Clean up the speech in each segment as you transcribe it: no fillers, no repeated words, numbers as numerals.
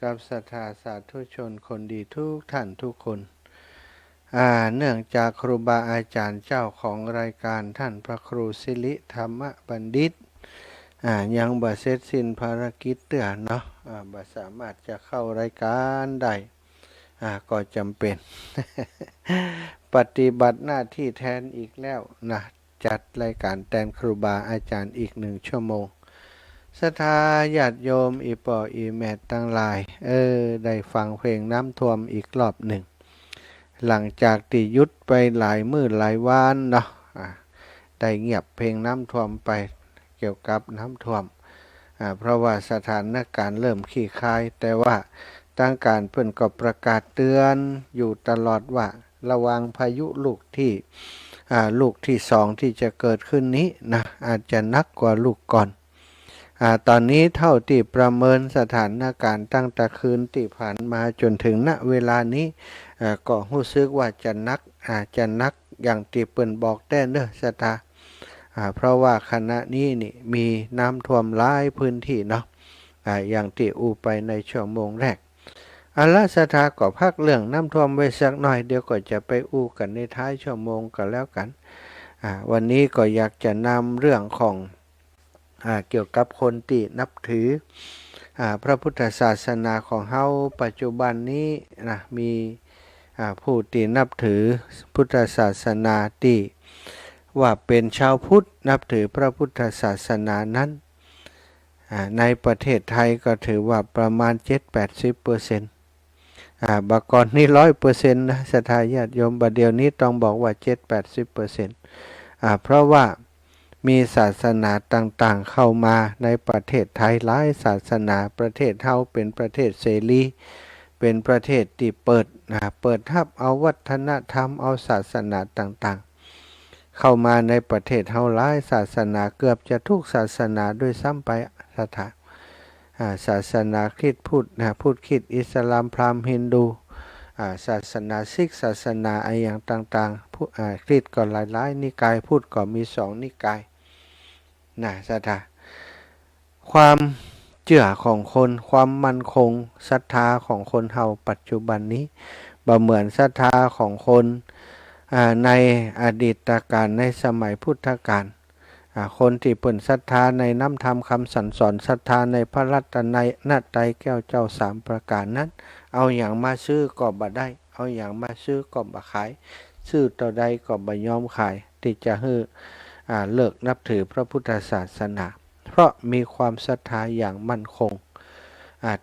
กับศรัทธาสาธุชนคนดีทุกท่านทุกคนเนื่องจากครูบาอาจารย์เจ้าของรายการท่านพระครูสิริธรรมบัณฑิตยังบ่เสร็จสิ้นภารกิจเตือนเนาะบ่สามารถจะเข้ารายการได้ก็จำเป็น ปฏิบัติหน้าที่แทนอีกแล้วนะจัดรายการแทนครูบาอาจารย์อีก1 ชั่วโมงศรัทธาญาติโยมอีปออีแมตตั้งหลายได้ฟังเพลงน้ำท่วมอีกรอบหนึ่งหลังจากที่ยุดไปหลายมื้อหลายวันเนาะได้เงียบเพลงน้ำท่วมไปเกี่ยวกับน้ำท่วมเพราะว่าสถานการณ์เริ่มคลี่คลายแต่ว่าทางการเพิ่นก็ประกาศเตือนอยู่ตลอดว่าระวังพายุลูกที่2ที่จะเกิดขึ้นนี้นะอาจจะหนักกว่าลูกก่อนตอนนี้เท่าที่ประเมินสถานการณ์ตั้งแต่คืนที่ผ่านมาจนถึงณเวลานี้ก็รู้สึกว่าจะหนักอย่างที่เปิ้นบอกแต่เด้อศรัทธาเพราะว่าขณะนี้นี่มีน้ำท่วมหลายพื้นที่เนาะอย่างที่ไปในชั่วโมงแรกศรัทธาก็พักเรื่องน้ำท่วมไว้สักหน่อยเดี๋ยวก็จะไปกันในท้ายชั่วโมงกันแล้วกันวันนี้ก็อยากจะนำเรื่องของเกี่ยวกับคนที่นับถือพระพุทธศาสนาของเฮาปัจจุบันนี้นะมีผู้ที่นับถือพุทธศาสนาที่ว่าเป็นชาวพุทธนับถือพระพุทธศาสนานั้นในประเทศไทยก็ถือว่าประมาณ 7-80% บางก่อนนี่ 100% นะศรัทธาญาติโยมบัดเดี๋ยวนี้ต้องบอกว่า 7-80% เพราะว่ามีศาสนาต่างๆเข้ามาในประเทศไทยหลายศาสนาประเทศเฮาเป็นประเทศเสรีเป็นประเทศที่เปิดรับเอาวัฒนธรรมเอาศาสนาต่างๆเข้ามาในประเทศเฮาหลายศาสนาเกือบจะทุกศาสนาด้วยซ้ำไปศาสนาคริสต์พุทธคริสต์อิสลามพราหมณ์ฮินดูศาสนาซิกศาสนาอย่างต่างๆคริสต์ก็หลายๆนิกายพุทธก็มี2 นิกายศรัทธาความเชื่อของคนความมั่นคงศรัทธาของคนเฮาปัจจุบันนี้บ่เหมือนศรัทธาของคนในอดีตการในสมัยพุทธกาลคนที่เปิ่นศรัทธาในน้ำธรรมคำสั่งสอนศรัทธาในพระรัตนตรัยแก้วเจ้า3 ประการนั้นเอาอย่างมาซื้อก็บ่ได้เอาอย่างมาซื้อก็บ่ขายซื้อต่อใดก็บ่ยอมขายที่จะให้เลิกนับถือพระพุทธศาสนาเพราะมีความศรัทธาอย่างมั่นคง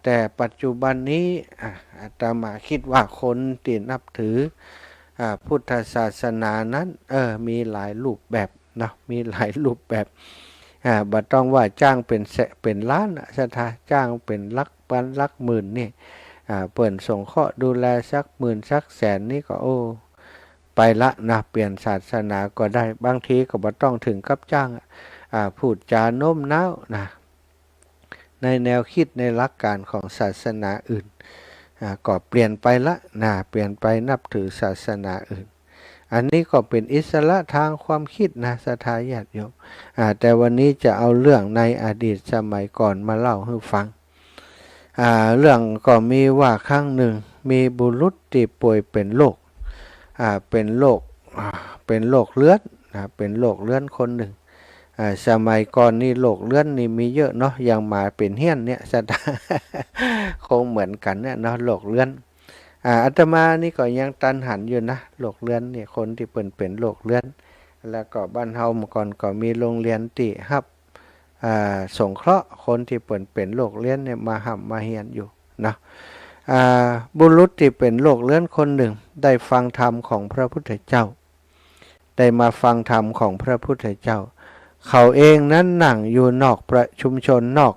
แต่ปัจจุบันนี้อาตมาคิดว่าคนที่นับถือพุทธศาสนานั้นมีหลายรูปแบบเนาะมีหลายรูปแบบบ่ต้องว่าจ้างเป็นล้านศรัทธาจ้างเป็นหลักหมื่นนี่เปิ่นสงเคราะห์ดูแลสักหมื่นสักแสนนี่ก็ไปละนะเปลี่ยนศาสนาก็ได้บางทีก็บ่ต้องถึงกับจ้างพูดจาโน้มน้าวนะในแนวคิดในหลักการของศาสนาอื่นก็เปลี่ยนไปละเปลี่ยนไปนับถือศาสนาอื่นอันนี้ก็เป็นอิสระทางความคิดนะศรัทธาญาติโยมแต่วันนี้จะเอาเรื่องในอดีตสมัยก่อนมาเล่าให้ฟังเรื่องก็มีว่าครั้งหนึ่งมีบุรุษที่ป่วยเป็นโรคเลือดเป็นโรคเลือดคนหนึ่งสมัยก่อนนี่โรคเลือดนี่มีเยอะเนาะอย่างหมาเป็นเหี้ยนเนี่ยศรัทธา คงเหมือนกันเนี่ยเนาะโรคเลือดอาตมานี่ก็ยังตันหันอยู่นะโรคเลือดเนี่ยคนที่เป็นโรคเลือดแล้วก็บ้านเฮาเมื่อก่อนก็มีโรงเรียนที่รับสงเคราะห์คนที่เป็นโรคเลือดเนี่ยมาเรียนอยู่เนาะบุรุษที่เป็นโรคเลือดคนหนึ่งได้ฟังธรรมของพระพุทธเจ้าได้มาฟังธรรมของพระพุทธเจ้าเขาเองนั้นนั่งอยู่นอกประชุมชนนอ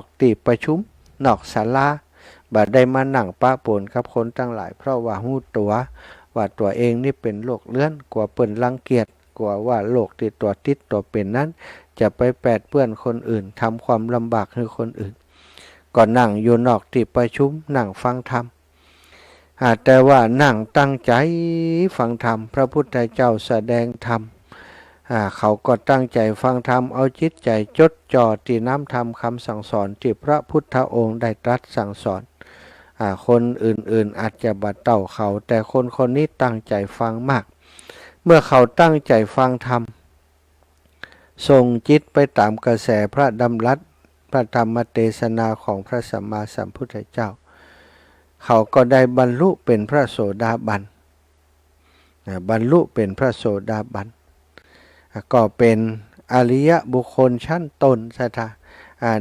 กที่ประชุมนอกศาลาบ่ได้มานั่งปะปนกับคนทั้งหลายเพราะว่าฮู้ตัวว่าตัวเองนี่เป็นโรคเลือดกลัวเปิ้นรังเกียจกลัวว่าโรคที่ตัวติดตัวเป็นนั้นจะไปแปดเปื้อนคนอื่นทำความลำบากให้คนอื่นก็นั่งอยู่นอกที่ประชุมนั่งฟังธรรมแต่ว่านั่งตั้งใจฟังธรรมพระพุทธเจ้าแสดงธรรม เขาก็ตั้งใจฟังธรรมเอาจิตใจจดจ่อที่น้ำธรรมคำสั่งสอนที่พระพุทธองค์ได้ตรัสสั่งสอนคนอื่นๆอาจจะบัดเต่าเขาแต่คนคนนี้ตั้งใจฟังมากเมื่อเขาตั้งใจฟังธรรมส่งจิตไปตามกระแสพระดำรัสพระธรรมเทศนาของพระสัมมาสัมพุทธเจ้าเขาก็ได้บรรลุเป็นพระโสดาบันบรรลุเป็นพระโสดาบันก็เป็นอริยบุคคลชั้นต้นสัทธา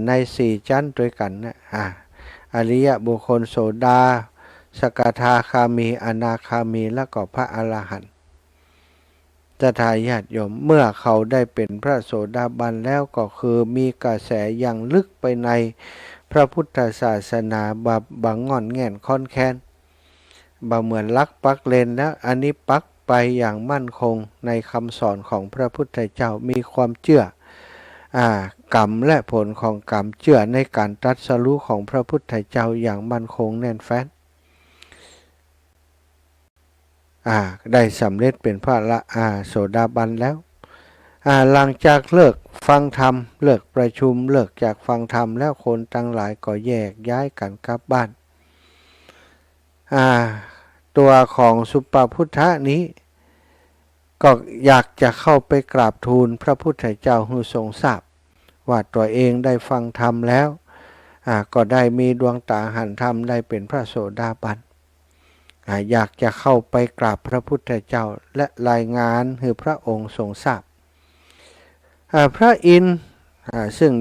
ใน4ชั้นด้วยกันนะอริยบุคคลโสดาสกทาคามีอนาคามีและก็พระอรหันต์จะทายาทโยมเมื่อเขาได้เป็นพระโสดาบันแล้วก็คือมีกระแสอย่างลึกไปในพระพุทธศาสนาบางง่อนแง่นค่อนแค้นเหมือนลักปักเลนแล้วอันนี้ปักไปอย่างมั่นคงในคำสอนของพระพุทธเจ้ามีความเชื่อกรรมและผลของกรรมเชื่อในการตรัสรู้ของพระพุทธเจ้าอย่างมั่นคงแน่นแฟ้นได้สำเร็จเป็นพระโสดาบันแล้วหลังจากเลิกฟังธรรมเลิกประชุมเลิกจากฟังธรรมแล้วคนทั้งหลายก็แยกย้ายกันกลับบ้านตัวของสุปพุทธะนี้ก็อยากจะเข้าไปกราบทูลพระพุทธเจ้าให้ทรงทราบว่าตัวเองได้ฟังธรรมแล้วก็ได้มีดวงตาหันธรรมได้เป็นพระโสดาบันอยากจะเข้าไปกราบพระพุทธเจ้าและรายงานให้พระองค์ทรงทราบพระอินทร์ซึ่ง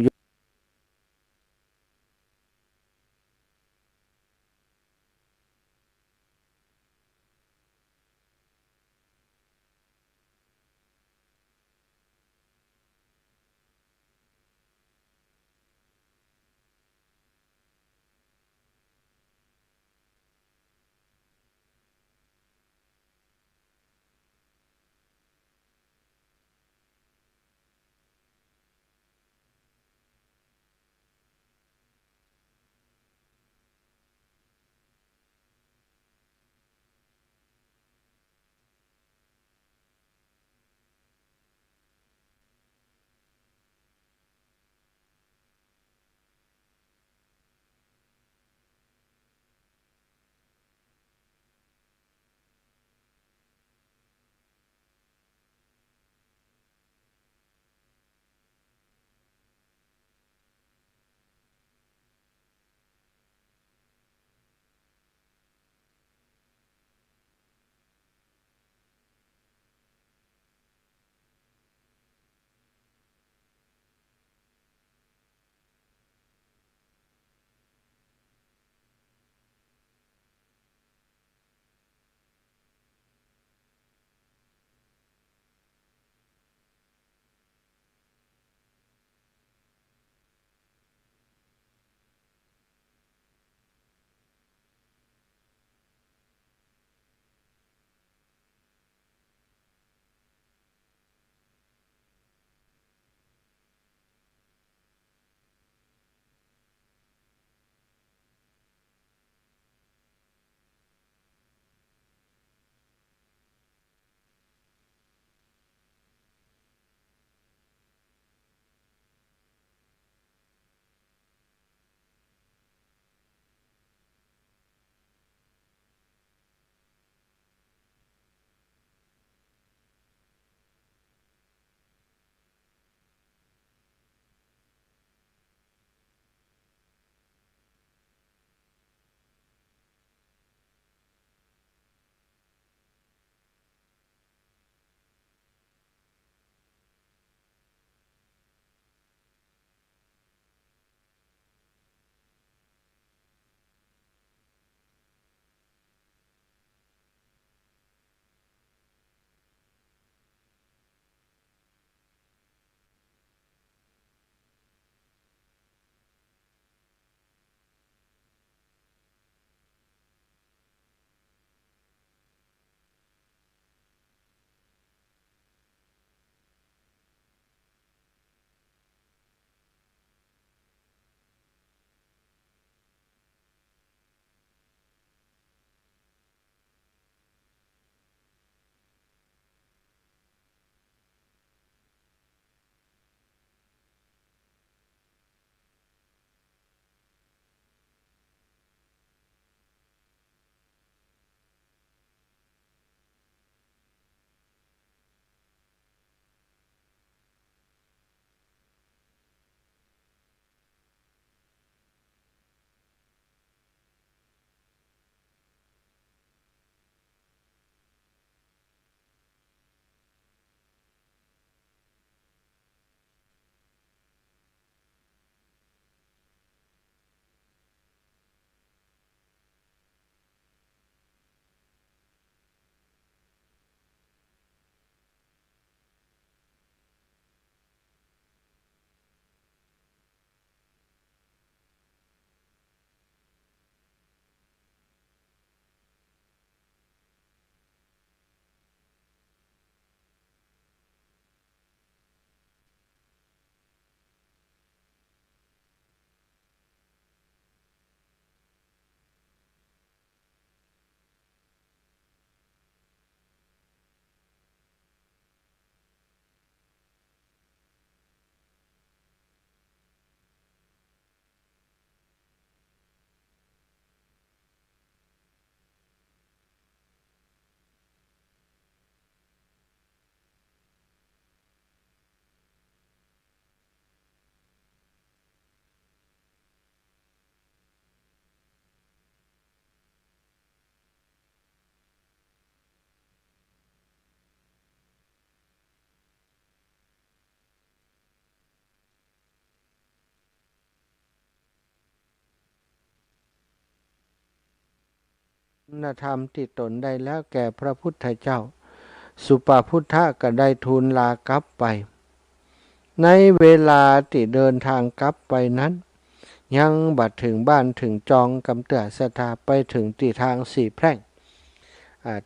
ณธรรมที่ตนได้แล้วแก่พระพุทธเจ้าสุปพุทธะก็ได้ทูลลากลับไปในเวลาที่เดินทางกลับไปนั้นยังบัดถึงบ้านถึงจองกำเตือสถาไปถึงที่ทางสี่แพร่ง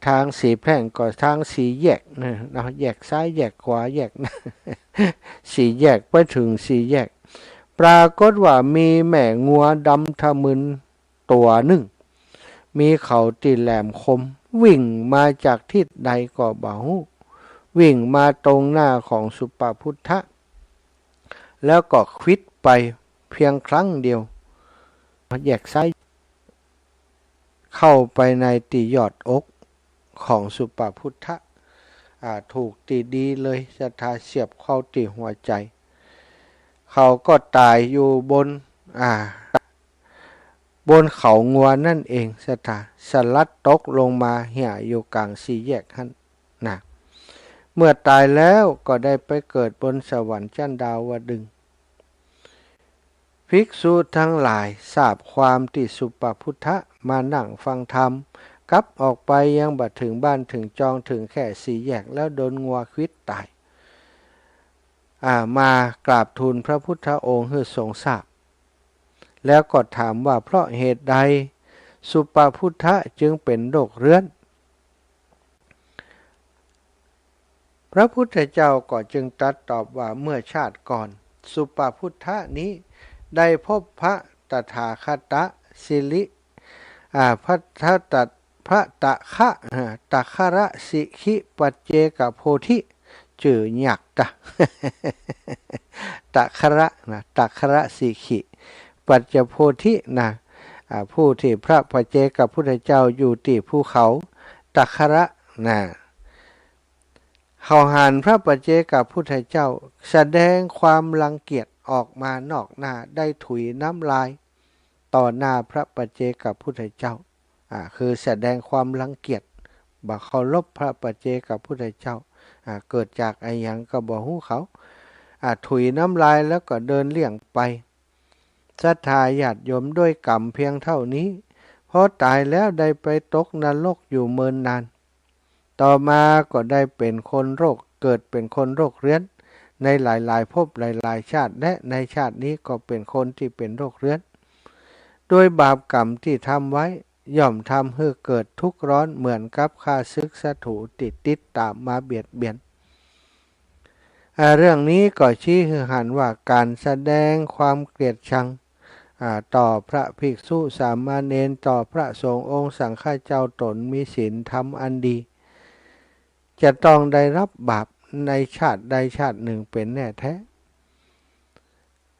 ทางสี่แพร่งก็ทางสี่แยกนะแยกซ้ายแยกขวาแยกนะสี่แยกไปถึงสี่แยกปรากฏว่ามีแม่งัวดำทะมึนตัวหนึ่งมีเขาตีแหลมคมวิ่งมาจากทิศใดก็บ่ฮู้วิ่งมาตรงหน้าของสุปพุทธะแล้วก็ควิดไปเพียงครั้งเดียวแยกซ้ายเข้าไปในตียอดอกของสุปพุทธะถูกตีดีเลยสถาเสียบเข้าตีหัวใจเขาก็ตายอยู่บนเขางัวนั่นเองสถาสลัดตกลงมาเหี่ยอยู่กลางสี่แยกหั่นนะเมื่อตายแล้วก็ได้ไปเกิดบนสวรรค์ชั้นดาวดึงส์ภิกษุทั้งหลายทราบความที่สุปพุทธะมานั่งฟังธรรมกลับออกไปยังบัดถึงบ้านถึงจองถึงแค่สี่แยกแล้วโดนงัวควิดตายมากราบทูลพระพุทธองค์ให้ทรงทราบแล้วก็ถามว่าเพราะเหตุใดสุปพุทธะจึงเป็นโรคเรื้อนพระพุทธเจ้าก็จึงตรัสตอบว่าเมื่อชาติก่อนสุปพุทธะนี้ได้พบพระตถาคตสิริพระตถระสิขิปัจเจกโพธิจื่อหยักตถระนะตถระสิขิปัจเจโพธินะผู้ที่พระปัจเจกพุทธเจ้าอยู่ที่ภูเขาตถระนะเขาหานพระปัจเจกพุทธเจ้าแสดงความรังเกียจออกมานอกหน้าได้ถุยน้ำลายต่อหน้าพระปัจเจกพุทธเจ้าคือแสดงความรังเกียจบ่เคารพพระปัจเจกพุทธเจ้าเกิดจากไอ้หยังก็บ่ฮู้เขาถุยน้ำลายแล้วก็เดินเลี่ยงไปศรัทธาญาติโยมด้วยกรรมเพียงเท่านี้พอตายแล้วได้ไปตกนรกอยู่เมินนานต่อมาก็ได้เป็นคนโรคเกิดเป็นคนโรคเรื้อนในหลายๆภพหลายๆชาติและในชาตินี้ก็เป็นคนที่เป็นโรคเรื้อนโดยบาปกรรมที่ทำไว้ย่อมทำให้เกิดทุกข์ร้อนเหมือนกับข้าศึกศัตรูติดตามมาเบียดเบียนเรื่องนี้ก็ชี้ให้เห็นว่าการแสดงความเกลียดชังต่อพระภิกษุสามเณรต่อพระสงฆ์องค์สังฆเจ้าตนมีศีลธรรมอันดีจะต้องได้รับบาปในชาติใดชาติหนึ่งเป็นแน่แท้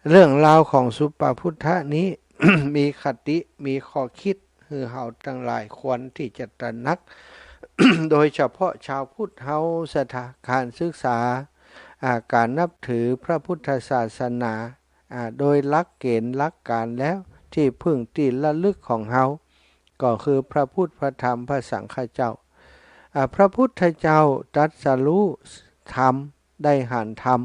เรื่องราวของสุปพุทธะนี้ มีคติมีข้อคิดคือเฮาทั้งหลายควรที่จะตระหนัก โดยเฉพาะชาวพุทธเฮาสถาการศึกษาการนับถือพระพุทธศาสนาโดยหลักเกณฑ์หลักการแล้วที่พึ่งที่ระลึกของเฮาก็คือพระพุทธพระธรรมพระสังฆเจ้าพระพุทธเจ้าตรัสรู้ธรรมได้หันธรรม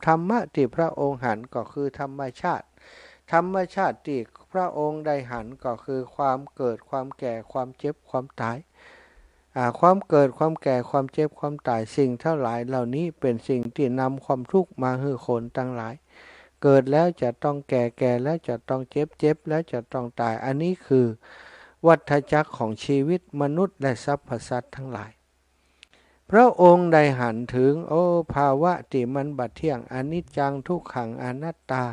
ธรรมะที่พระองค์หันก็คือธรรมชาติที่พระองค์ได้หันก็คือความเกิดความแก่ความเจ็บความตายความเกิดความแก่ความเจ็บความตายสิ่งเท่าหลายเหล่านี้เป็นสิ่งที่นำความทุกข์มาให้คนทั้งหลายเกิดแล้วจะต้องแก่แล้วจะต้องเจ็บแล้วจะต้องตายอันนี้คือวัฏจักรของชีวิตมนุษย์และสรรพสัตว์ทั้งหลายพระองค์ได้หันถึงภาวะที่มันบัดเที่ยงอนิจจังทุกขังอนัตตา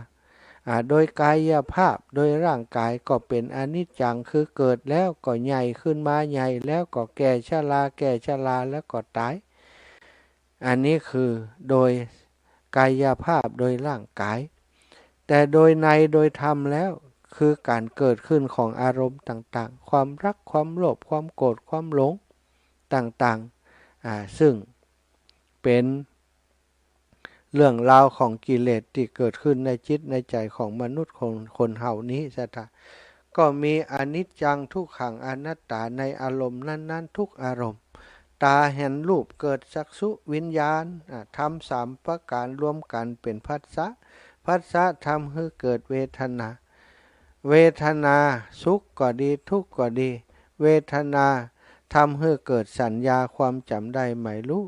โดยกายภาพโดยร่างกายก็เป็นอนิจจังคือเกิดแล้วก็ใหญ่ขึ้นมาใหญ่แล้วก็แก่ชราแล้วก็ตายอันนี้คือโดยกายภาพโดยร่างกายแต่โดยในโดยธรรมแล้วคือการเกิดขึ้นของอารมณ์ต่างๆความรักความโลภความโกรธความหลงต่างๆซึ่งเป็นเรื่องราวของกิเลสที่เกิดขึ้นในจิตในใจของมนุษย์คนเฮานี้สัทก็มีอนิจจังทุกขังอนัตตาในอารมณ์นั้นๆทุกอารมณ์ตาเห็นรูปเกิดจักษุวิญญาณทำ3ประการรวมกันเป็นผัสสะทำให้เกิดเวทนาสุขก็ดีทุกข์ก็ดี เวทนาทำให้เกิดสัญญาความจำได้หมายรู้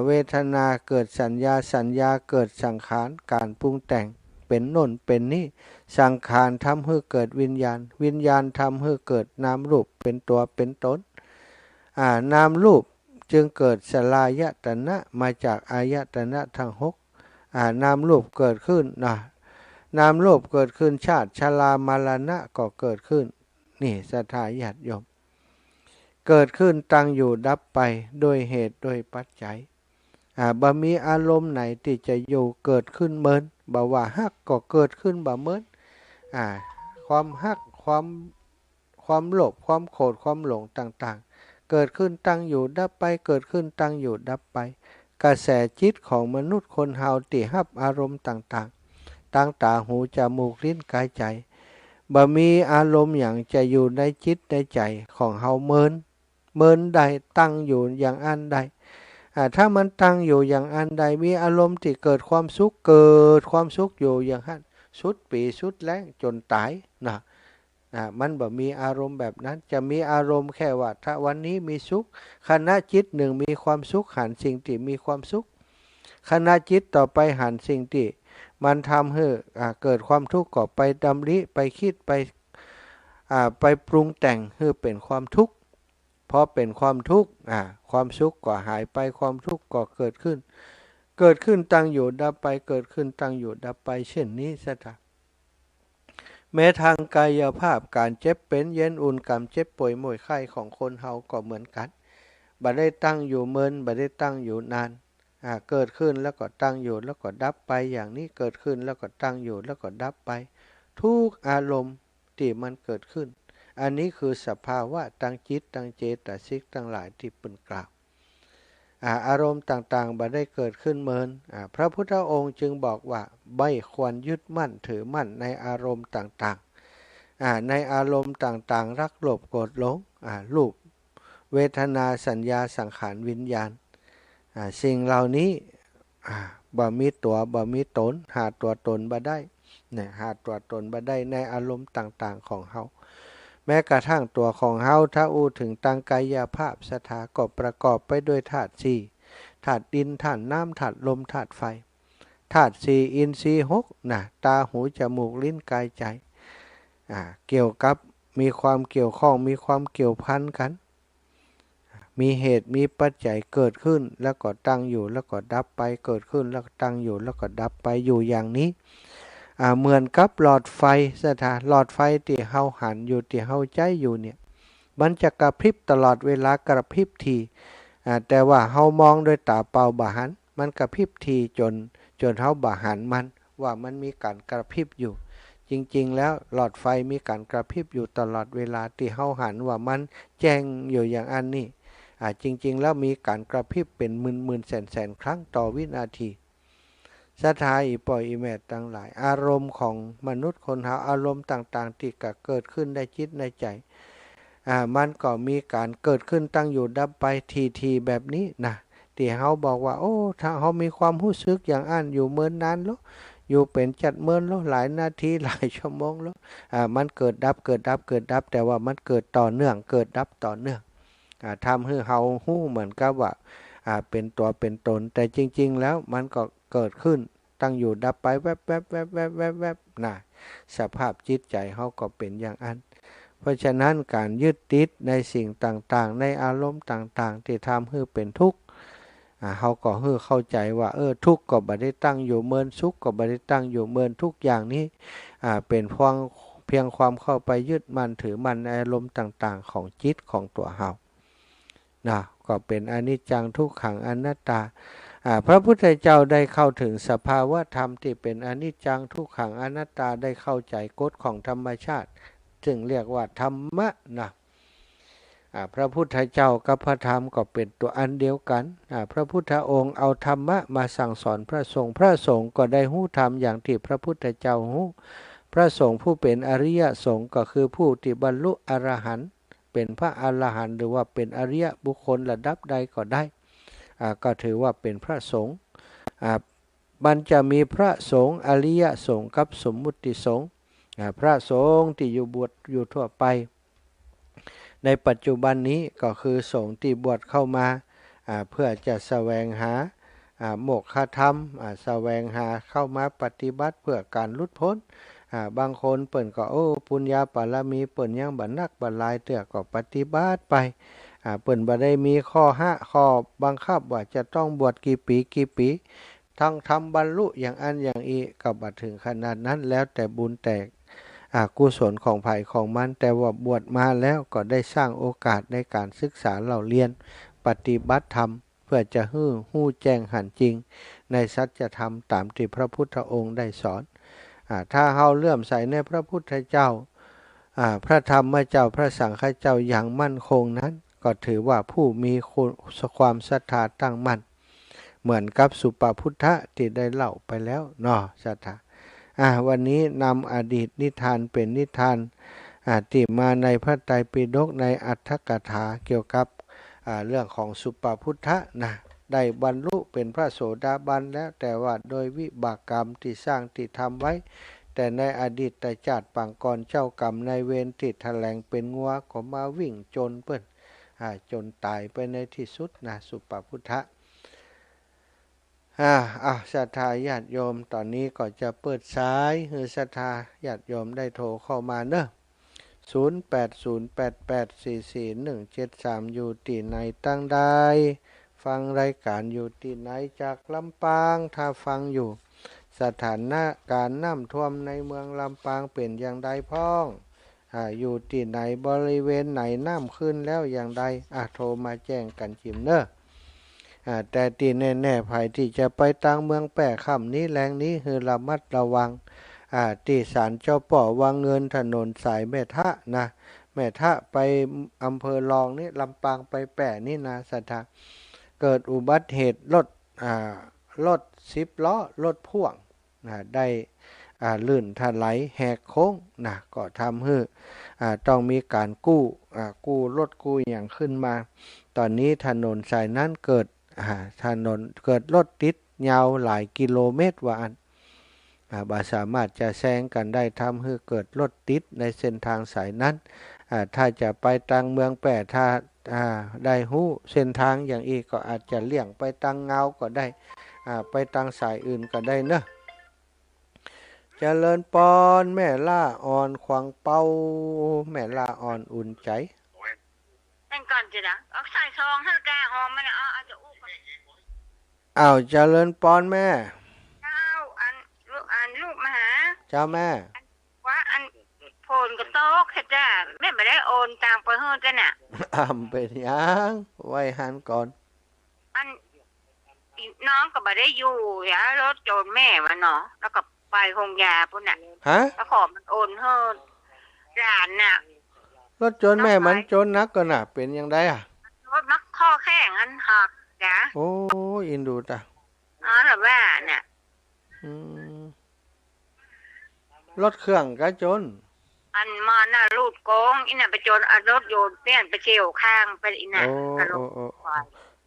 เวทนาเกิดสัญญาสัญญาเกิดสังขารการปรุงแต่งเป็นโน่นเป็นนี่สังขารทำให้เกิดวิญญาณวิญญาณทำให้เกิดนามรูปเป็นตัวเป็นตนนามรูปจึงเกิดสลายตนะมาจากอายตนะทั้งหกนามรูปเกิดขึ้นนามรูปเกิดขึ้นชาติชรามรณะก็เกิดขึ้นนี่ศรัทธาญาติโยมเกิดขึ้นตั้งอยู่ดับไปโดยเหตุโดยปัจจัยบ่มีอารมณ์ไหนที่จะอยู่เกิดขึ้นเมินบ่ว่าฮักก็เกิดขึ้นบ่เมินความฮักความโลภความโกรธความหลงต่างๆเกิดขึ้นตั้งอยู่ดับไปเกิดขึ้นตั้งอยู่ดับไปกระแสจิตของมนุษย์คนเฮาที่รับอารมณ์ต่างๆตั้งตาหูจมูกลิ้นกายใจบ่มีอารมณ์อย่างจะอยู่ในจิตในใจของเฮาเมินใดตั้งอยู่อย่างอันใดถ้ามันตั้งอยู่อย่างอันใดมีอารมณ์ที่เกิดความสุขเกิดความสุขอยู่อย่างนั้นสุดปีสุดแล้งจนตายมันบ่มีอารมณ์แบบนั้นจะมีอารมณ์แค่ว่าถ้าวันนี้มีสุขขณะจิตหนึ่งมีความสุขหันสิ่งที่มีความสุขขณะจิตต่อไปหันสิ่งที่มันทำให้เกิดความทุกข์ก็ไปดำริไปคิดไปปรุงแต่งให้เป็นความทุกข์พอเป็นความทุกข์ความสุขก็หายไปความทุกข์ก็เกิดขึ้นตั้งอยู่ดับไปเกิดขึ้นตั้งอยู่ดับไปเช่นนี้ซะค่ะแม้ทางกายภาพการเจ็บเป็นเย็นอุ่นการเจ็บป่วยป่วยไข้ของคนเฮาก็เหมือนกันบ่ได้ตั้งอยู่เมินบ่ได้ตั้งอยู่นานเกิดขึ้นแล้วก็ตั้งอยู่แล้วก็ดับไปอย่างนี้เกิดขึ้นแล้วก็ตั้งอยู่แล้วก็ดับไปทุกอารมณ์ที่มันเกิดขึ้นอันนี้คือสภาวะตั้งจิตตั้งเจตสิกทั้งหลายที่เป็นกล่าวอารมณ์ต่างๆบ่ได้เกิดขึ้นเมินพระพุทธองค์จึงบอกว่าไม่ควรยึดมั่นถือมั่นในอารมณ์ต่างๆในอารมณ์ต่างๆรักโลภโกรธหลงรูปเวทนาสัญญาสังขารวิญญาณสิ่งเหล่านี้บ่มีตัวบ่มีตนหาตัวตนบ่ได้หาตัวตนบ่ได้ในอารมณ์ต่างๆของเฮาแม้กระทั่งตัวของเฮาถ้าอู้ถึงตังกายภาพสถาก็ประกอบไปด้วยธาตุสี่ธาตุดินธาตุน้ำธาตุลมธาตุไฟธาตุสี่อินทรีย์หกตาหูจมูกลิ้นกายใจเกี่ยวกับมีความเกี่ยวข้องมีความเกี่ยวพันกันมีเหตุมีปัจจัยเกิดขึ้นแล้วก็ตั้งอยู่แล้วก็ดับไปเกิดขึ้นแล้วก็ตั้งอยู่แล้วก็ดับไปอยู่อย่างนี้เหมือนกับหลอดไฟหลอดไฟที่เฮาหันอยู่ที่เฮาใจอยู่เนี่ยมันจะกระพริบตลอดเวลากระพริบทีแต่ว่าเฮามองด้วยตาเปล่าบ่หันมันกระพริบทีจนเฮาบ่หันมันว่ามันมีการกระพริบอยู่จริงๆแล้วหลอดไฟมีการกระพริบอยู่ตลอดเวลาที่เฮาหันว่ามันแจ้งอยู่อย่างอันนี้จริงๆแล้วมีการกระพริบเป็นหมื่นๆแสนๆครั้งต่อวินาทีศรัทธาอีปอยอีแม่ทั้งหลายอารมณ์ของมนุษย์คนเฮาอารมณ์ต่างๆที่เกิดขึ้นในจิตในใจมันก็มีการเกิดขึ้นตั้งอยู่ดับไปทีแบบนี้ที่เฮาบอกว่าโอ้ถ้าเฮามีความรู้สึกอย่างอันอยู่เมินนานแล้วอยู่เป็นจัดเมินแล้วหลายนาทีหลายชั่วโมงแล้วมันเกิดดับแต่ว่ามันเกิดต่อเนื่องเกิดดับต่อเนื่องทำให้เฮาฮู้เหมือนกับว่าเป็นตัวเป็นตนแต่จริงๆแล้วมันก็เกิดขึ้นตั้งอยู่ดับไปแวบสภาพจิตใจเฮาก็เป็นอย่างนั้นเพราะฉะนั้นการยึดติดในสิ่งต่างๆในอารมณ์ต่างๆที่ทำให้เป็นทุกข์เฮาก็เข้าใจว่าทุกข์ก็บ่ได้ตั้งอยู่เมินสุขก็บ่ได้ตั้งอยู่เมินทุกอย่างนี้เป็นเพียงความเข้าไปยึดมั่นถือมั่นในอารมณ์ต่างๆของจิตของตัวเฮาก็เป็นอนิจจังทุกขังอนัตตาพระพุทธเจ้าได้เข้าถึงสภาวะธรรมที่เป็นอนิจจังทุกขังอนัตตาได้เข้าใจกฎของธรรมชาติจึงเรียกว่าธรรมะพระพุทธเจ้ากับพระธรรมก็เป็นตัวอันเดียวกันพระพุทธองค์เอาธรรมะมาสั่งสอนพระสงฆ์ก็ได้หู้ธรรมอย่างที่พระพุทธเจ้าหู้พระสงฆ์ผู้เป็นอริยสงฆ์ก็คือผู้ที่บรรลุอรหันต์เป็นพระอรหันต์หรือว่าเป็นอริยบุคคลระดับใดก็ได้ก็ถือว่าเป็นพระสงฆ์มันจะมีพระสงฆ์อริยสงฆ์กับสมมุติสงฆ์พระสงฆ์ที่อยู่บวชอยู่ทั่วไป ในปัจจุบันนี้ก็คือสงฆ์ที่บวชเข้ามาเพื่อจะแสวงหาโมกขธรรมแสวงหาเข้ามาปฏิบัติเพื่อการหลุดพ้นบางคนเปิ่นก็ปุญญาบารมีเปิ่นยังบันักบันลายเตื้อก็ปฏิบัติไปเปิ่นบ่ได้มีข้อข้อบังคับว่าจะต้องบวชกี่ปีทั้งทำบรรลุอย่างอันอย่างอีก็บ่ถึงขนาดนั้นแล้วแต่บุญแต่กุศลของไผ่ของมันแต่ว่าบวชมาแล้วก็ได้สร้างโอกาสในการศึกษาเล่าเรียนปฏิบัติธรรมเพื่อจะหู้แจ้งหันจริงในสัจธรรมตามที่พระพุทธองค์ได้สอนถ้าเฮาเลื่อมใสในพระพุทธเจ้าพระธรรมเจ้าพระสังฆเจ้าอย่างมั่นคงนั้นก็ถือว่าผู้มีความศรัทธาตั้งมั่นเหมือนกับสุปพุทธะที่ได้เล่าไปแล้วเนาะศรัทธาวันนี้นำอดีตนิทานเป็นนิทานที่มาในพระไตรปิฎกในอัตถกถาเกี่ยวกับเรื่องของสุปพุทธะนะได้บรรลุเป็นพระโสดาบันแล้วแต่ว่าโดยวิบากกรรมที่สร้างที่ทำไว้แต่ในอดีตชาติปางก่อนเจ้ากรรมในเวรที่แถลงเป็นงัวก็มาวิ่งจนเปิ้นจนตายไปในที่สุดนะสุปพุทธะศรัทธาญาติโยมตอนนี้ก็จะเปิดสายให้ศรัทธาญาติโยมได้โทรเข้ามาเนอะ0808844173อยู่ที่ไหนตั้งใดฟังรายการอยู่ที่ไหนจากลำปางถ้าฟังอยู่สถานะการน้ำท่วมในเมืองลำปางเป็นอย่างใดพ้องอยู่ที่ไหนบริเวณไหนน้ำขึ้นแล้วอย่างใดโทรมาแจ้งกันจิมเนอะแต่ที่แน่ๆภัยที่จะไปต่างเมืองแปะค่ำนี้แรงนี้คือระมัดระวังที่ศาลเจ้าป่อวังเงินถนนสายแม่ทะนะแม่ทะไปอำเภอรองนี่ลำปางไปแปะนี่นะสัทธาเกิดอุบัติเหตุรถ10 ล้อรถพ่วงได้ลื่นถลายแหกโค้งก็ทำให้ต้องมีการกู้รถกู้อย่างขึ้นมาตอนนี้ถนนสายนั้นเกิดรถติดยาวหลายกิโลเมตรว่าอันบ่สามารถจะแซงกันได้ทำให้เกิดรถติดในเส้นทางสายนั้นถ้าจะไปต่างเมืองแปะถ้าได้หู้เส้นทางอย่างอีกก็อาจจะเลี่ยงไปต่างเงาก็ได้ไปต่างสายอื่นก็ได้เนอะเจริญปอนแม่ล่าอ่อนขวางเป้าแม่ล่าอ่อนอุ่นใจนั่นก่อนจะนะเอาใส่ซองให้แกหอมมันเอาจะอู้เจริญปอนแม่เจ้าลูกมาหาเจ้าแม่ว่าโผล่กระโต๊ะแค่จ้าแม่ไม่ได้โอนตังไปให้จ้ะน่ะเป็นยังไว้หันก่อนน้องก็ไม่ได้อยู่รถโจรแม่มาเนาะแล้วก็ไปคงยาพุ่นน่ะแล้วขอมันโอนให้หลานน่ะรถโจรแม่มันโจรนักก็น่ะเป็นยังไงรถมักข้อแข้งหักจ้ะโอ้อินดูตาหรือว่าน่ะรถเครื่องก็โจรมาน่ะรูดโกงน่ะไปโจรรถโยนเปลี่ยนไปเฉี่ยวข้างไปน่ะ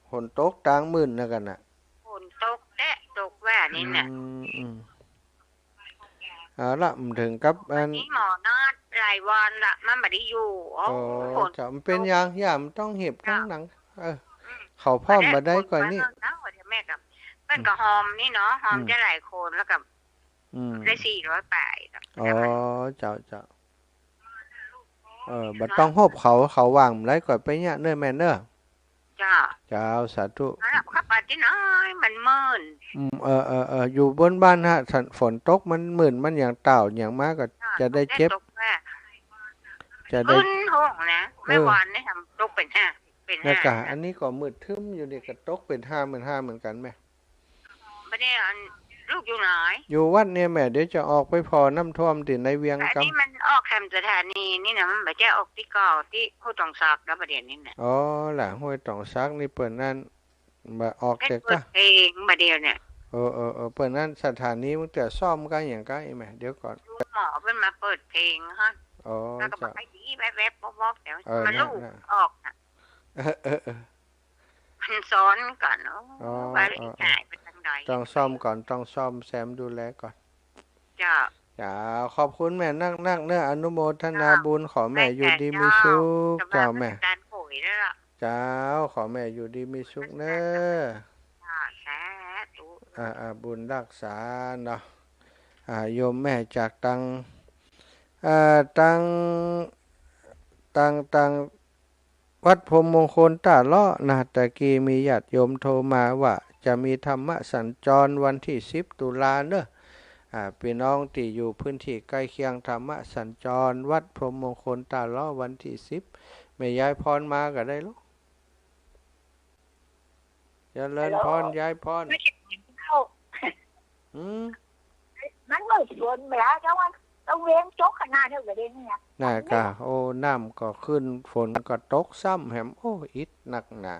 ฝนตกกลางมื้อนะกันน่ะฝนตกตกว่านี่น่ะละถึงกับนี้หมอนอดรายวันละมันไม่ได้อยู่จะมันเป็นอย่างมันต้องเห็บข้างหนังเขาพ่อมมาได้กว่านี้แม่กับเพื่อนกับหอมนี่เนาะหอมจะหลายคนแล้วกับได้400 บาทเจ้าบัดต้องหบเขาวางไรก่อนไปเนี่ยเนื้อแม่เนื้อเจ้าสาธุขับไปที่น้อยมันมื่นอยู่บนบ้านฮะฝนตกมันหมื่นมันอย่างเต่าอย่างมากก็จะได้เจ็บจะได้ห้องนะไม่วานได้ทำตกเป็น5อันนี้ก็มืดทึมอยู่นี่ก็ตกเป็น5 เหมือนกันไหมไม่ได้ลูกอยู่ไหนอยู่วัดเนี่ยแม่เดี๋ยวจะออกไปพอน้ำท่วมติดในเวียงกัมนี่มันออกแคมป์สถานีนี่นะมันไม่ใช่ออกที่เก่าที่ห้วยตองซักแล้วประเด็นนี่นะหลังห้วยตองซักนี่เปิดนั่นมาออกเด็กก็เองมาเดียวเนี่ยเปิดนั่นสถานีมันแต่ซ่อมกันอย่างกันไหมเดี๋ยวก่อนหมอเป็นมาเปิดเพลงฮะแล้วก็มาให้ดีแวบๆบ๊อบๆเดี๋ยวมาลูกออกนะมันซ้อนก่อนว่าหายไปทางใดต้องซ่อมก่อนต้องซ่อมแซมดูแลก่อนจ้า จ้าขอบคุณแม่นักเนื้ออนุโมทนาบุญขอแม่อยู่ดีมีเจ้าสุขจะมา เจ้า รา แม่ ชการโขยแล้วล่ะ เจ้าขอแม่อยู่ดีมีสุขเนอะ สาธุ บุญรักษาเนาะโยมแม่จากตังวัดพรหมมงคลตาเลาะนะตะกี้มีญาติโยมโทรมาว่าจะมีธรรมสัญจรวันที่10 ตุลาเนอะพี่น้องที่อยู่พื้นที่ใกล้เคียงธรรมสัญจรวัดพรหมมงคลตาเลาะวันที่10แม่ยายพรมาก็ได้ลูกเจริญพรยายพรมันไม่สวนเวลาแต่ว่าต้องเว้นจกขนาดเท่ากับเด่นเนี่ยน่ากะโอ้น้ำก็ขึ้นฝนก็ตกซ้ำแหมโอ้อิดหนักหนา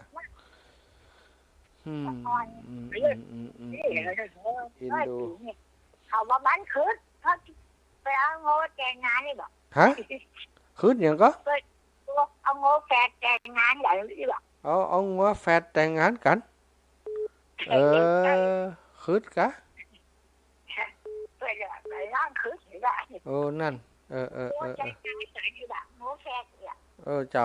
อินดูเขามาบ้านคืนเขาไปเอาโง่แต่งงานนี่บอกฮะคืนอย่างก็เอาโง่แฝดแต่งงานอย่างนี้บอกเอางัวแฝดแต่งงานกันคืนกะไปร้านคืนอยู่ได้โอ้นั่นเจ้า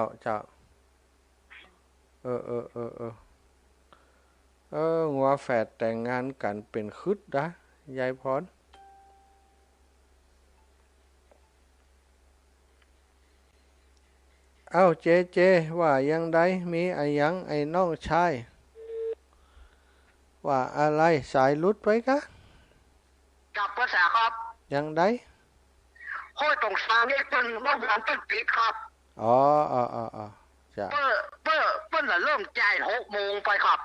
งัวแฝดแต่งงานกันเป็นคืนนะยายพรเจว่ายังไดมีไอ้ยังไอ้น้องชายว่าอะไรสายลุดไปกะจับภาษาครับยังไดห้อยตรงสางนี่เป็นเมื่อวันต้นปีครับจ้ะเปิ้ลเริ่มจ่าย6 โมงไปครับ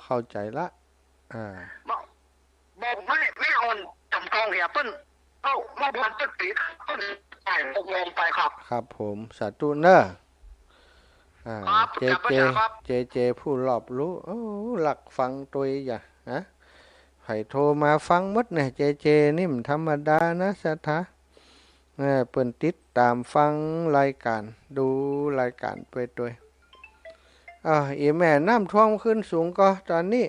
เข้าใจละบอกไม่อ่อนจำกองเหียเปิ้ลเมื่อวันต้นปีเปิ้ลจ่าย6 โมงไปครับครับผมสาธุเนอะเจผู้รอบรู้หลักฟังตัวอย่าใครโทรมาฟังมดเนี่ยเจนี่มธรรมดานะสถาเปิ่นติดตามฟังรายการดูรายการไปด้วยอีแม่น้ำท่วมขึ้นสูงก็ตอนนี้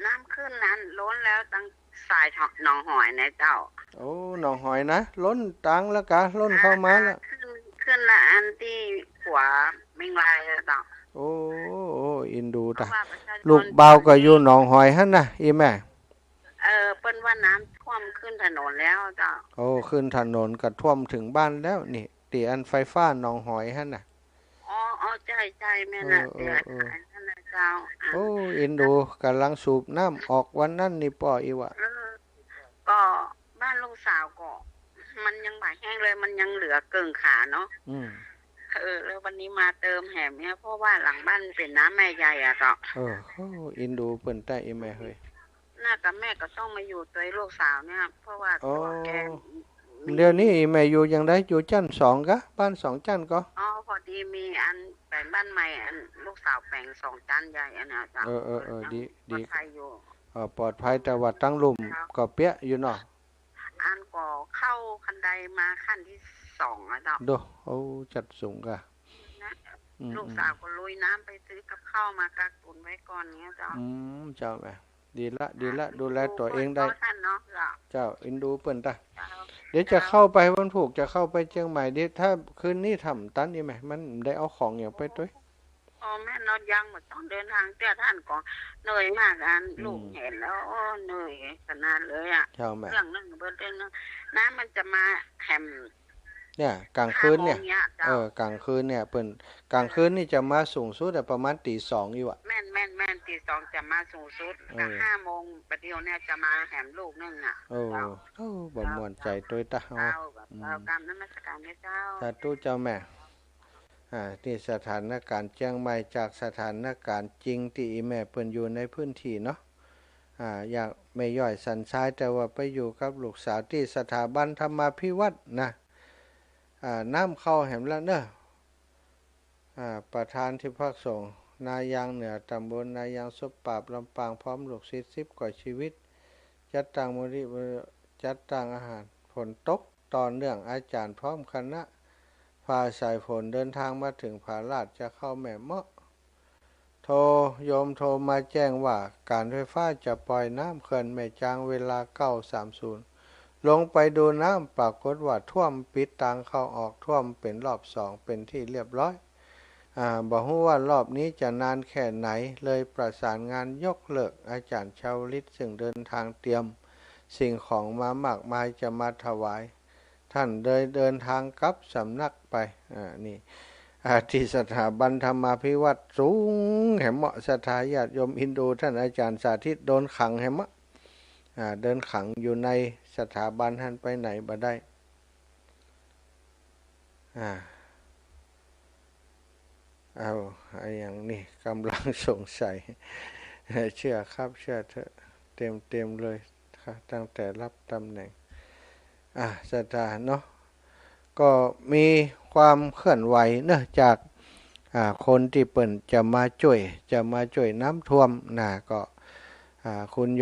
น้ำขึ้นนั้นล้นแล้วตั้งสายหนองหอยนะเจ้าหนองหอยนะล้นตังแล้วกะล้นเข้ามาแล้วขึ้นละอันที่หัวมิงลายแล้วเจ้าอินดูตาลูกเบาก็อยู่หนองหอยหั่นน่ะอีแม่เปิ้นว่าน้ำท่วมขึ้นถนนแล้วเจ้าขึ้นถนนก็ท่วมถึงบ้านแล้วนี่ตีอันไฟฟ้าหนองหอยหั่นน่ะใช่แม่น่ะเดือดนั่นน่ะเจ้าอินดูกำลังสูบน้ำออกวันนั้นนี่ป่ออีวะก็บ้านลูกสาวก็มันยังบ่ายแห้งเลยมันยังเหลือเกินขาเนาะแล้ววันนี้มาเติมแหมเนี่ยเพราะว่าหลังบ้านเป็นน้ำแม่ใหญ่อ่ะเจ้าอินดูเปิ้นใต้อีแม่เฮ้ยน่ากับแม่ก็ต้องมาอยู่ตัวลูกสาวเนี่ยเพราะว่าตัวแกเดี๋ยวนี้แม่อยู่ยังได้อยู่จัน2กะบ้าน2จันก็พอดีมีอันแปลงบ้านใหม่อันลูกสาวแปลง2จันใหญ่อันน่ะจ้ะดีปลอดภัยอยู่ปลอดภัยแต่ว่าตั้งลุ่มก็เปี้ยอยู่เนาะอันก็เข้าคันไดมาขั้นที่2อ่ะเจ้าจัดสูงกะลูกสาวก็ลุยน้ำไปซื้อกับข้าวมากักตุนไว้ก่อนเงี้ยเจ้าเจ้าแม่ดีละดูแลตัวเองได้เจ้าอินดูเปิ้นตาเดี๋ยวจะเข้าไปวันผูกจะเข้าไปเชียงใหม่ดิถ้าคืนนี้ทำตันนี่ไหมมันได้เอาของอย่างไปด้วยแม่นอนยังหมดต้องเดินทางเจ้าท่านก็เหนื่อยมากอันลูกเห็นแล้วเหนื่อยขนาดเลยอ่ะเรื่องนึงเรื่องน้ำมันจะมาแหมเนี่ยกลางคืนเนี่ยกลางคืนเนี่ยเปิ้นกลางคืนนี่จะมาสูงสุดแต่ประมาณตี 2อยู่อ่ะแม่นตี 2จะมาสูงสุดแต่5 โมงประเดี๋ยวเนี่ยจะมาแหมลูกนึงอ่ะบ่ม่วนใจตัวตาเอากรรมนมัสการเจ้าสาธุเจ้าแม่นี่สถานการณ์เชียงใหม่จากสถานการณ์จริงที่แม่เปิ้นอยู่ในพื้นที่เนาะอยากไม่ย่อยสันชายแต่ว่าไปอยู่กับลูกสาวที่สถาบันธรรมาภิวัตน์นะน้ำเข้าแหมแล้วเนอะประธานที่พักสงฆ์นายางเหนือตำบลนายางสุปปราบลำปางพร้อมลูกศิษย์10 กว่าชีวิตจัดตั้งมูลนิธิจัดตั้งอาหารฝนตกตอนเนื่องอาจารย์พร้อมคณะพาสายฝนเดินทางมาถึงผาลาดจะเข้าแม่เมาะโยมโทรมาแจ้งว่าการไฟฟ้าจะปล่อยน้ำเขื่อนแม่จางเวลา 9:30 ลงไปดูน้ำปรากฏว่าท่วมปิดทางเข้าออกท่วมเป็นรอบ2เป็นที่เรียบร้อยบอกว่ารอบนี้จะนานแค่ไหนเลยประสานงานยกเลิกอาจารย์ชาวลิตซึ่งเดินทางเตรียมสิ่งของมามากมายจะมาถวายท่านเดินทางกลับสำนักไปนี่ที่สถาบันธรรมาภิวัตรสูงแห่งเหมาะสถาญาติโยมอินโดท่านอาจารย์สาธิตโดนขังแห่งมะเดินขังอยู่ในสถาบันท่านไปไหนบ่ได้เอาอย่างนี้กำลังสงสัยเชื่อครับเชื่อเถอะเต็มเลยค่ะตั้งแต่รับตำแหน่งสถาเนาะก็มีความเคลื่อนไหวเนื่องจากคนที่เปิ่นจะมาช่วยน้ำท่วมก็คุณโ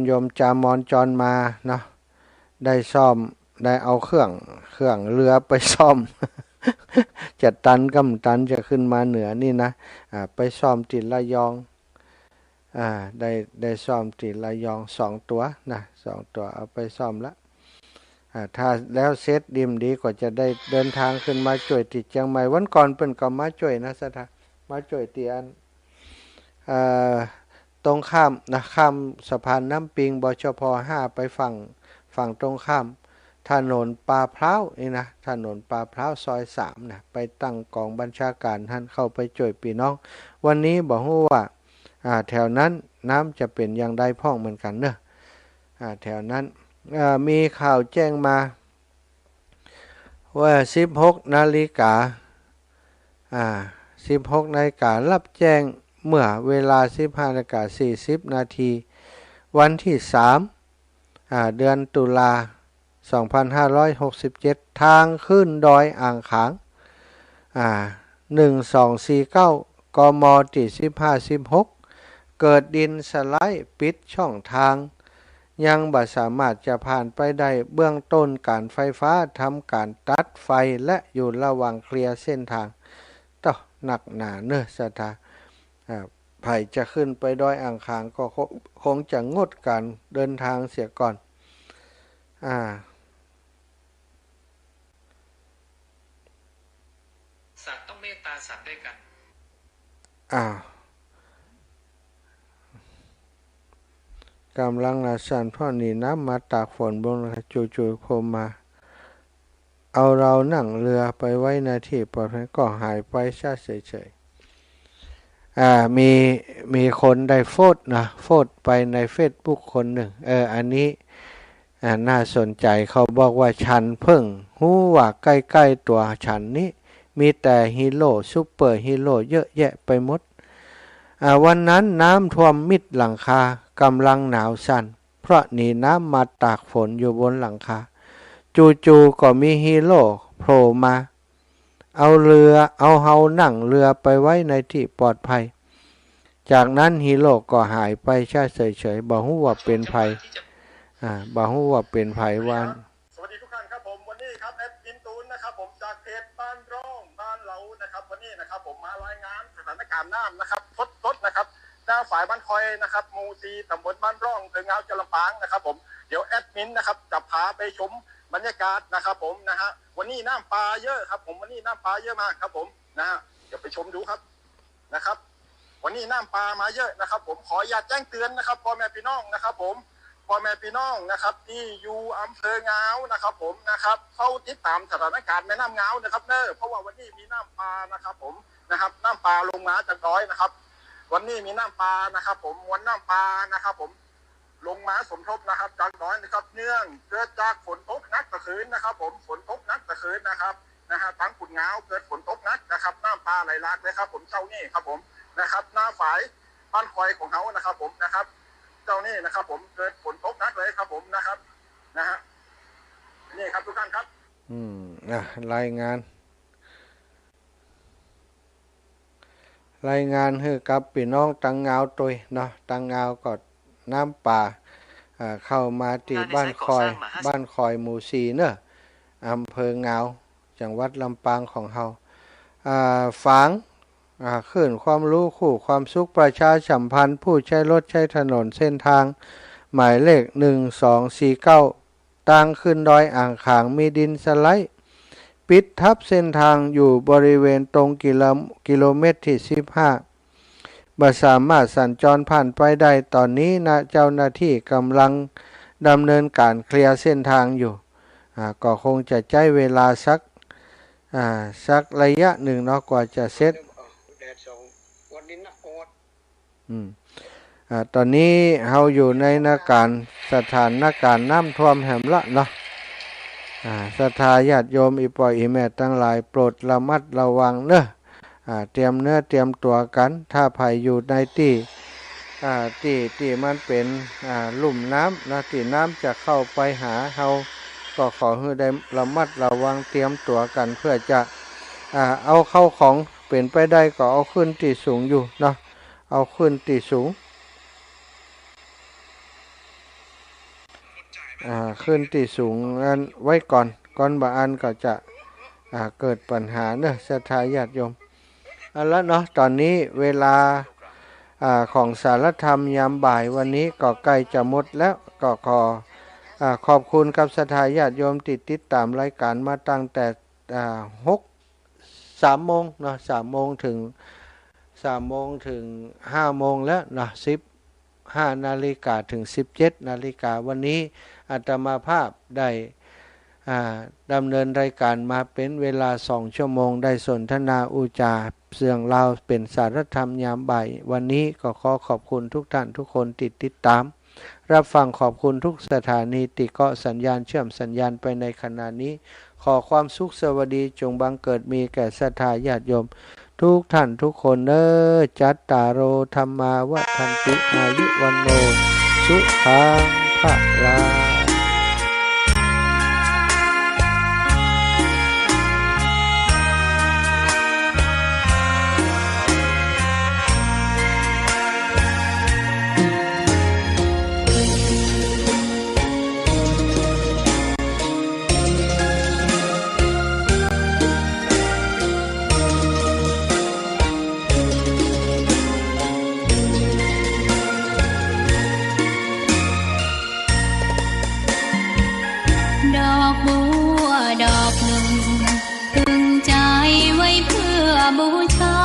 ยมจามอนจรมาเนาะได้ซ่อมได้เอาเครื่องเรือไปซ่อม จะตันจะขึ้นมาเหนือนี่นะไปซ่อมติดระยองได้ซ่อมติดระยอง2ตัวนะ2ตัวเอาไปซ่อมละถ้าแล้วเสร็จดีก็จะได้เดินทางขึ้นมาช่วยติดเชียงใหม่วันก่อนเพิ่นก็มาช่วยนะสถามาช่วยตีอันตรงข้ามสะพานน้ำปิงบชพ5ไปฝั่งตรงข้ามถนนปลาพร้าวนี่นะถนนปลาพร้าวซอย3นะไปตั้งกองบัญชาการท่านเข้าไปช่วยพี่น้องวันนี้บอกว่าแถวนั้นน้ำจะเป็นอย่างใดพ้องเหมือนกันเนอะแถวนั้นมีข่าวแจ้งมาว่า16 นาฬิการับแจ้งเมื่อเวลา 15:40 นาทีวันที่3เดือนตุลา2567ทางขึ้นดอยอ่างขาง1249 กมที่1516เกิดดินสไลด์ปิดช่องทางยังบ่สามารถจะผ่านไปได้เบื้องต้นการไฟฟ้าทำการตัดไฟและอยู่ระหว่างเคลียร์เส้นทางต่อหนักหนาเนื้อสถาไผ่จะขึ้นไปดอยอ่างขางก็คงจะงดการเดินทางเสียก่อนสัตว์ต้องเมตตาสัตว์ด้วยกันกำลังสั่นพ่อนี่น้ำมาตากฝนบนจู่ๆโผล่มาเอาเรานั่งเรือไปไว้ในที่ปลอดภัยก็หายไปเฉยๆมีคนได้โพสต์ไปใน Facebook คนหนึ่งอันนี้น่าสนใจเขาบอกว่าฉันเพิ่งหู้ว่าใกล้ๆตัวฉันนี้มีแต่ฮีโร่ซุปเปอร์ฮีโร่เยอะแยะไปหมดวันนั้นน้ำท่วมมิดหลังคากำลังหนาวสั่นเพราะหนีน้ำมาตากฝนอยู่บนหลังคาจู่ๆก็มีฮีโร่โผล่มาเอาเฮานั่งเรือไปไว้ในที่ปลอดภัยจากนั้นฮีโร่ก็หายไปเฉยๆบ่ฮู้ว่าเป็นภัยบ่ฮู้ว่าเป็นภัยวันสวัสดีทุกท่านครับผมวันนี้ครับแอดมินตูนนะครับผมจากเพจบ้านร่องบ้านเรานะครับวันนี้นะครับผมมารายงานสถานการณ์น้ำนะครับสดนะครับหน้าฝ่ายบ้านคอยนะครับหมู่4ตำบลบ้านร่องอำเภอเงาจังหวัดลำปางนะครับผมเดี๋ยวแอดมินนะครับจะพาไปชมบรรยากาศนะครับผมนะฮะวันนี้น้ำปลาเยอะครับผมวันนี้น้ำปลาเยอะมากครับผมนะฮะเดี๋ยวไปชมดูครับนะครับวันนี้น้ำปลามาเยอะนะครับผมขออย่าแจ้งเตือนนะครับพ่อแม่พี่น้องนะครับผมพ่อแม่พี่น้องนะครับที่อยู่อำเภอเงานะครับผมนะครับเข้าติดตามสถานการณ์แม่น้ำเงานะครับเพราะว่าวันนี้มีน้ำปลานะครับผมนะครับน้ำปลาลงมาจากดอยนะครับวันนี้มีน้ำปลานะครับผมมวลน้ำปลานะครับผมลงมาสมทบนะครับจากดอยนะครับเนื่องเกิดจากฝนตกหนักตะคืนนะครับผมฝนตกหนักตะคืนนะครับทั้งขุนเงาเกิดฝนตกหนักนะครับน้ำปลาไหลหลากเลยครับผมเจ้านี่ครับผมนะครับหน้าฝ่ายบ้านคอยของเขานะครับผมนะครับเจ้านี่นะครับผมเกิดฝนตกหนักเลยครับผมนะครับนะฮะนี่ครับทุกท่านครับรายงานให้กับพี่น้องตังเงาตัวเนาะตังเงาก็น้ำป่าเข้ามาที่บ้านคอยหมู่4เนอะอำเภอเงาจังหวัดลำปางของเฮาฝังขึ้นความรู้คู่ความสุขประชาสัมพันธ์ผู้ใช้รถใช้ถนนเส้นทาง หมายเลข1249ตั้งขึ้นดอยอ่างขางมีดินสไลด์ปิดทับเส้นทางอยู่บริเวณตรงกิโลเมตรที่15บ่สามารถสัญจรผ่านไปได้ตอนนี้นะเจ้าหน้าที่กำลังดำเนินการเคลียร์เส้นทางอยู่ก็คงจะใช้เวลาสักระยะหนึ่งเนาะกว่าจะเสร็จตอนนี้เราอยู่ในสถานการณ์น้ำท่วมแห่มละเนาะศรัทธาญาติโยมอีป่อยอีแม่ทั้งหลายโปรดระมัดระวังเนอะเตรียมเนื้อเตรียมตัวกันถ้าภัยอยู่ในที่มันเป็นลุ่มน้ำนะที่น้ำจะเข้าไปหาเราก็ขอให้ได้ระมัดระวังเตรียมตัวกันเพื่อจะเอาเข้าของเป็นไปได้ก็เอาขึ้นที่สูงอยู่เนาะเอาขึ้นที่สูงขึ้นที่สูงนั้นไว้ก่อนบางอันก็จะเกิดปัญหาเนอะศรัทธาญาติโยมแล้วเนาะตอนนี้เวลาของสารธรรมยามบ่ายวันนี้ก็ใกล้จะหมดแล้วก็ขอบคุณกับศรัทธาญาติโยมติดตามรายการมาตั้งแต่3 โมงเนาะ3 โมงถึง5 โมงแล้วเนาะ15 นาฬิกาถึง17 นาฬิกาวันนี้อาตมาภาพได้ดำเนินรายการมาเป็นเวลา2 ชั่วโมงได้สนทนาอุจาเสื่องราวเป็นสารธรรมยามบ่ายวันนี้ก็ขอขอบคุณทุกท่านทุกคนติดตามรับฟังขอบคุณทุกสถานีติเกาะสัญญาณเชื่อมสัญญาณไปในขณะนี้ขอความสุขสวัสดีจงบังเกิดมีแก่ศรัทธาญาติโยมทุกท่านทุกคนจัตตารโอธัมมาวัฏันติอายุวันโนสุขังภะลังบูชา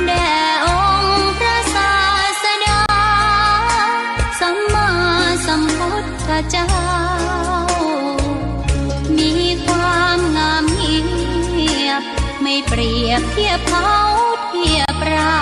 แด่องค์พระศาสดาสัมมาสัมพุทธเจ้ามีความงามเงียบไม่เปรียบเทียบเขาเทียบเรา